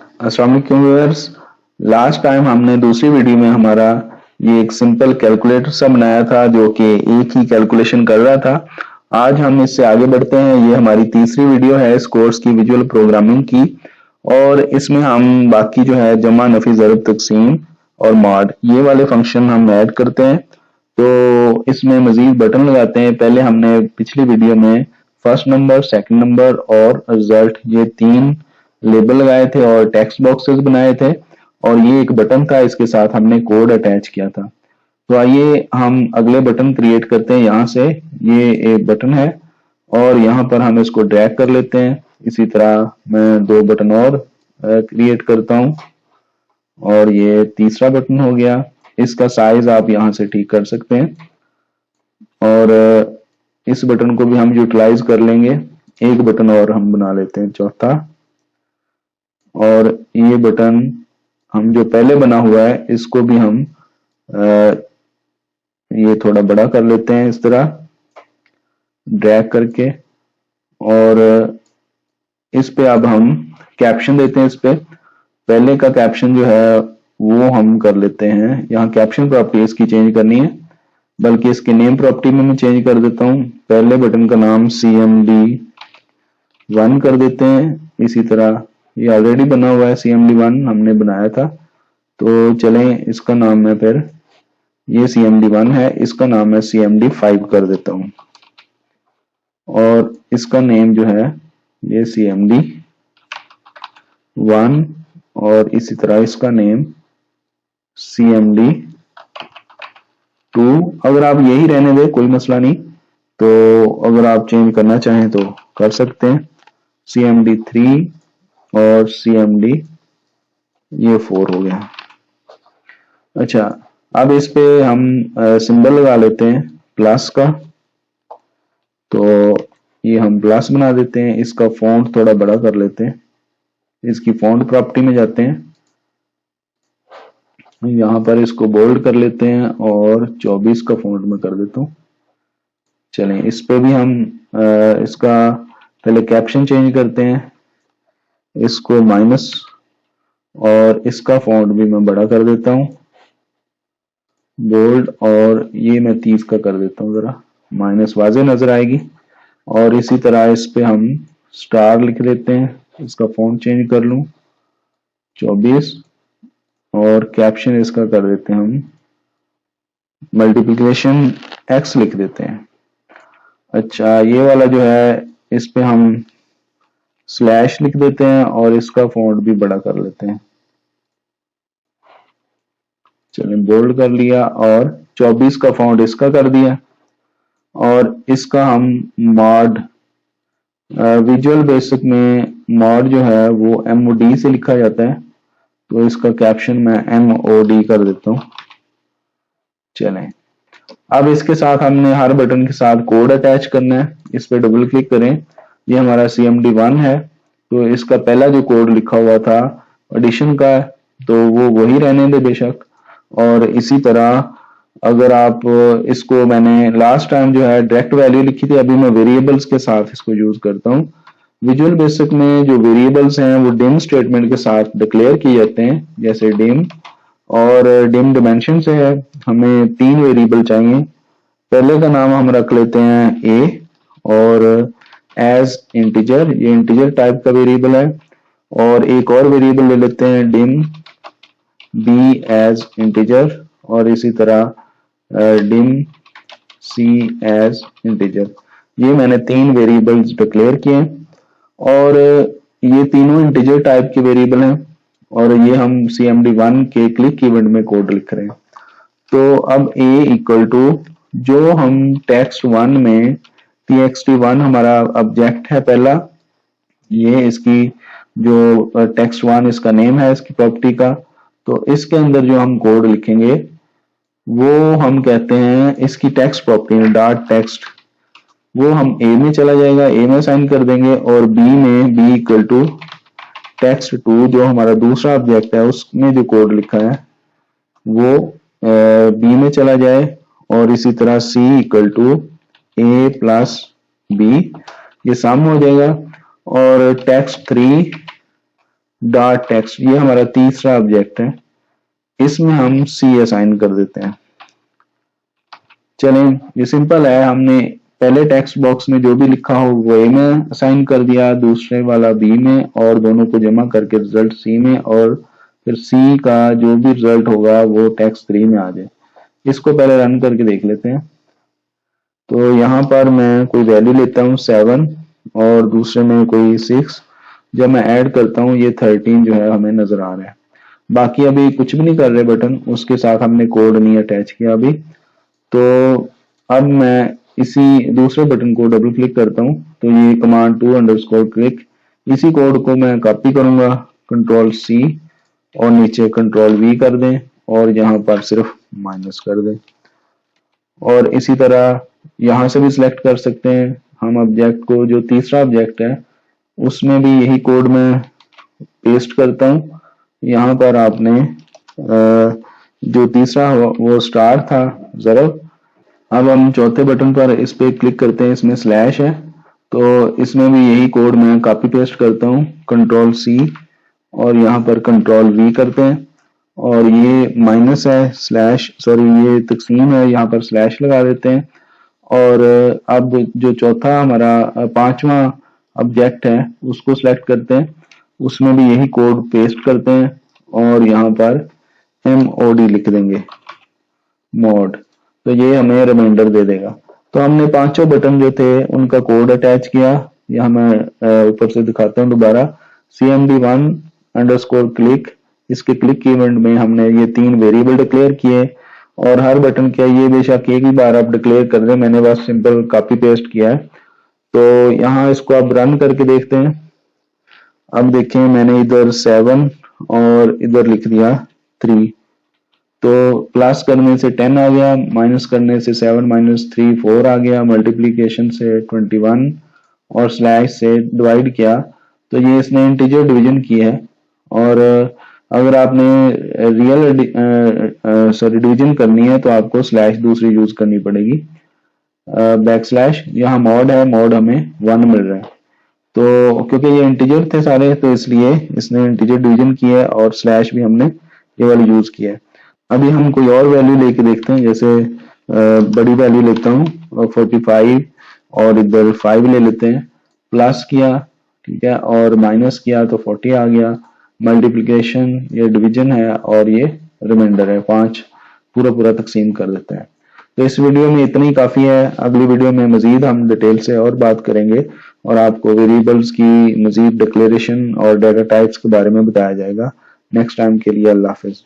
अस्सलाम वालेकुम viewers. Last time हमने दूसरी वीडियो में हमारा ये एक सिंपल कैलकुलेटर सा बनाया था जो कि एक ही कैलकुलेशन कर रहा था। आज हम इससे आगे बढ़ते हैं। ये हमारी तीसरी वीडियो है इस कोर्स की विजुअल प्रोग्रामिंग की, और इसमें हम बाकी जो है जमा, नफी, ज़रब, तकसीम और मॉड ये वाले फंक्शन हम ऐड करते हैं। तो इसमें मजीद बटन लगाते हैं। पहले हमने पिछली वीडियो में फर्स्ट नंबर, सेकंड नंबर और रिजल्ट ये तीन लेबल लगाए थे और टेक्स्ट बॉक्सेस बनाए थे, और ये एक बटन था, इसके साथ हमने कोड अटैच किया था। तो आइए हम अगले बटन क्रिएट करते हैं। यहाँ से ये एक बटन है और यहाँ पर हम इसको ड्रैग कर लेते हैं। इसी तरह मैं दो बटन और क्रिएट करता हूँ और ये तीसरा बटन हो गया। इसका साइज आप यहाँ से ठीक कर सकते हैं और इस बटन को भी हम यूटिलाइज कर लेंगे। एक बटन और हम बना लेते हैं, चौथा। और ये बटन हम जो पहले बना हुआ है इसको भी हम ये थोड़ा बड़ा कर लेते हैं इस तरह ड्रैग करके, और इस पे अब हम कैप्शन देते हैं। इस पे पहले का कैप्शन जो है वो हम कर लेते हैं। यहाँ कैप्शन प्रॉपर्टी इसकी चेंज करनी है, बल्कि इसके नेम प्रॉपर्टी में मैं चेंज कर देता हूँ। पहले बटन का नाम CMD1 कर देते हैं। इसी तरह ये ऑलरेडी बना हुआ है, CMD1 हमने बनाया था। तो चलें, इसका नाम मैं फिर ये CMD1 है, इसका नाम मैं CMD5 कर देता हूँ, और इसका नेम जो है ये CMD1, और इसी तरह इसका नेम CMD2। अगर आप यही रहने दें कोई मसला नहीं, तो अगर आप चेंज करना चाहें तो कर सकते हैं। CMD3 और CMD ये 4 हो गया। अच्छा, अब इस पे हम सिंबल लगा लेते हैं प्लस का। तो ये हम प्लस बना देते हैं। इसका फॉन्ट थोड़ा बड़ा कर लेते हैं। इसकी फॉन्ट प्रॉपर्टी में जाते हैं, यहाँ पर इसको बोल्ड कर लेते हैं और 24 का फॉन्ट में कर देता हूँ। चलें, इस पे भी हम इसका पहले कैप्शन चेंज करते हैं, इसको माइनस, और इसका फॉन्ट भी मैं बड़ा कर देता हूँ, बोल्ड, और ये मैं 30 का कर देता हूँ, जरा माइनस वाजे नजर आएगी। और इसी तरह इस पे हम स्टार लिख देते हैं। इसका फॉन्ट चेंज कर लूं 24, और कैप्शन इसका कर देते हैं हम मल्टीप्लिकेशन x लिख देते हैं। अच्छा, ये वाला जो है इस पे हम स्लैश लिख देते हैं और इसका फॉन्ट भी बड़ा कर लेते हैं। चलिए, बोल्ड कर लिया और 24 का फॉन्ट इसका कर दिया, और इसका हम मॉड, विजुअल बेसिक में मॉड जो है वो MOD से लिखा जाता है, तो इसका कैप्शन मैं MOD कर देता हूँ। चलें, अब इसके साथ हमने हर बटन के साथ कोड अटैच करना है। इस पे डबल क्लिक करें। ये हमारा CMD1 है, तो इसका पहला जो कोड लिखा हुआ था एडिशन का, तो वो वही रहने दे बेशक। और इसी तरह अगर आप इसको, मैंने लास्ट टाइम जो है डायरेक्ट वैल्यू लिखी थी, अभी मैं वेरिएबल्स के साथ इसको यूज करता हूँ। विजुअल बेसिक में जो वेरिएबल्स हैं वो डिम स्टेटमेंट के साथ डिक्लेयर किए जाते हैं, जैसे डिम, और डिम डिमेंशन से है। हमें 3 वेरिएबल चाहिए। पहले का नाम हम रख लेते हैं a, और एज इंटीजर, ये इंटीजर टाइप का वेरिएबल है। और एक और वेरिएबल ले लेते हैं डिम b एज इंटीजर, और इसी तरह डिम c एज इंटीजर। ये मैंने 3 वेरिएबल्स डिक्लेयर किए, और ये तीनों इंटीजर टाइप के वेरिएबल हैं, और ये हम CMD1 के क्लिक कीवर्ड में कोड लिख रहे हैं। तो अब a इक्वल टू, जो हम टेक्स्ट 1 में txt1 हमारा ऑब्जेक्ट है पहला, ये इसकी जो टेक्स्ट 1 इसका नेम है इसकी प्रॉपर्टी का, तो इसके अंदर जो हम कोड लिखेंगे वो हम कहते हैं इसकी टेक्स्ट प्रॉपर्टी डॉट टेक्स्ट, वो हम a में चला जाएगा, a में साइन कर देंगे, और b में b इक्वल टू टेक्स्ट 2 जो हमारा दूसरा ऑब्जेक्ट है उसमें जो कोड लिखा है वो b में चला जाए, और इसी तरह c equal to a plus b, ये सामने हो जाएगा। और टेक्स्ट 3 डॉट टेक्स्ट, ये हमारा तीसरा ऑब्जेक्ट है, इसमें हम सी असाइन कर देते हैं। चलें, ये सिंपल है, हमने पहले टेक्स्ट बॉक्स में जो भी लिखा हो वो ए में असाइन कर दिया, दूसरे वाला बी में, और दोनों को जमा करके रिजल्ट सी में, और फिर सी का जो भी रिजल्ट होगा वो टेक्स्ट 3 में आ जाए। इसको पहले रन करके देख लेते हैं। तो यहाँ पर मैं कोई वैल्यू लेता हूँ 7 और दूसरे में कोई 6, जब मैं ऐड करता हूँ ये 13 जो है हमें नजर आ रहा है। बाकी अभी कुछ भी नहीं कर रहे बटन, उसके साथ हमने कोड नहीं अटैच किया अभी। तो अब मैं इसी दूसरे बटन को डबल क्लिक करता हूँ, तो ये कमांड 2_click, इसी कोड को मैं कॉपी करूंगा, कंट्रोल सी और नीचे कंट्रोल वी कर दें और यहाँ पर सिर्फ माइनस कर दें। और इसी तरह यहाँ से भी सिलेक्ट कर सकते हैं हम ऑब्जेक्ट को, जो तीसरा ऑब्जेक्ट है उसमें भी यही कोड मैं पेस्ट करता हूँ। यहाँ पर आपने जो तीसरा वो स्टार था ज़रब। अब हम चौथे बटन पर इस पे क्लिक करते हैं, इसमें स्लैश है, तो इसमें भी यही कोड मैं कॉपी पेस्ट करता हूँ, कंट्रोल सी और यहाँ पर कंट्रोल वी करते हैं, और ये माइनस है स्लैश, सॉरी ये तकसीम है, यहाँ पर स्लैश लगा देते हैं। और अब जो चौथा हमारा पांचवा ऑब्जेक्ट है उसको सिलेक्ट करते हैं, उसमें भी यही कोड पेस्ट करते हैं और यहाँ पर MOD लिख देंगे, मोड, तो ये हमें रिमाइंडर दे देगा। तो हमने पांचों बटन जो थे उनका कोड अटैच किया, यह मैं ऊपर से दिखाता हूँ दोबारा, cmd1_click, इसके क्लिक इवेंट में हमने ये 3 वेरिएबल डिक्लेयर किए, और हर बटन का ये बेशक एक ही बार आप डिक्लेयर कर रहे हैं, मैंने बस सिंपल कॉपी पेस्ट किया है। तो यहाँ इसको अब रन करके देखते हैं। अब देखें, मैंने इधर 7 और इधर लिख दिया 3, तो प्लस करने से 10 आ गया, माइनस करने से 7 - 3 4 आ गया, मल्टीप्लिकेशन से 21 और स्लैश से डिवाइड किया तो ये इसने इंटीजर डिवीजन की है। और अगर आपने रियल डिवीजन करनी है तो आपको स्लैश दूसरी यूज करनी पड़ेगी, बैकस्लैश। यहाँ मॉड है, मॉड हमें 1 मिल रहा है, तो क्योंकि ये इंटीजर थे सारे तो इसलिए इसने इंटीजर डिवीजन की है, और स्लैश भी हमने ये वाली यूज किया है। अभी हम कोई और वैल्यू लेके देखते हैं, जैसे बड़ी वैल्यू लेता हूँ 45 और इधर 5 ले लेते हैं, प्लस किया, ठीक है, और माइनस किया तो 40 आ गया, मल्टीप्लिकेशन ये डिवीजन है और ये रिमाइंडर है 5, पूरा पूरा तकसीम कर देते हैं। तो इस वीडियो में इतना ही काफी है, अगली वीडियो में मजीद हम डिटेल से और बात करेंगे और आपको वेरिएबल्स की मजीद डिक्लेरेशन और डाटा टाइप्स के बारे में बताया जाएगा। नेक्स्ट टाइम के लिए अल्लाह हाफिज।